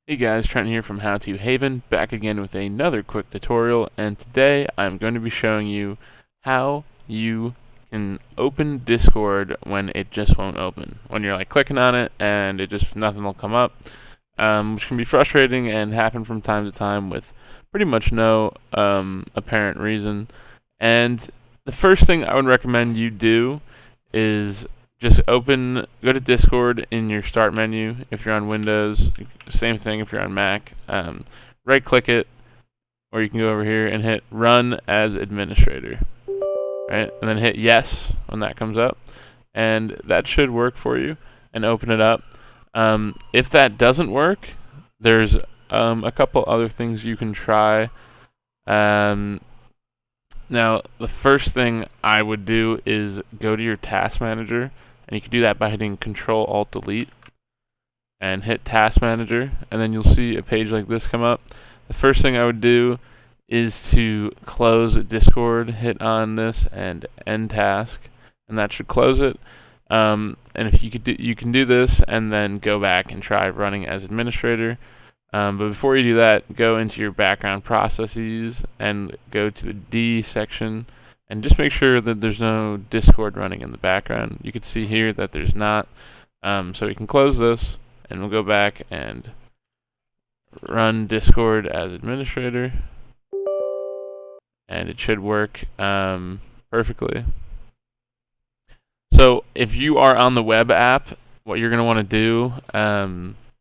Hey guys, Trent here from How To Haven, back again with another quick tutorial, and today I'm going to be showing you how you can open Discord when it just won't open. When you're like clicking on it and nothing will come up, which can be frustrating and happen from time to time with pretty much no apparent reason. And the first thing I would recommend you do is just go to Discord in your start menu if you're on Windows. Same thing if you're on Mac. Right click it, or you can go over here and hit Run as Administrator. Right? And then hit Yes when that comes up. And that should work for you and open it up. If that doesn't work, there's a couple other things you can try. Now, the first thing I would do is go to your task manager, and you can do that by hitting Control-Alt-Delete and hit Task Manager, and then you'll see a page like this come up. The first thing I would do is to close Discord, hit on this, and End Task, and that should close it. And if you can do this, and then go back and try running as administrator. But before you do that, go into your background processes and go to the D section and just make sure that there's no Discord running in the background. You can see here that there's not. So we can close this and we'll go back and run Discord as administrator. And it should work perfectly. So if you are on the web app, what you're going to want to do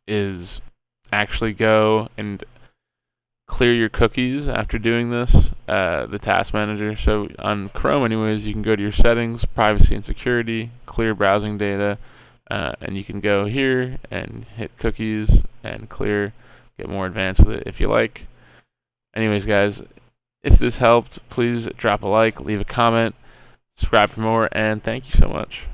is actually go and clear your cookies after doing this, the task manager. So on Chrome anyways, you can go to your settings, privacy and security, clear browsing data, and you can go here and hit cookies and clear, get more advanced with it if you like. Anyways guys, if this helped, please drop a like, leave a comment, subscribe for more, and thank you so much.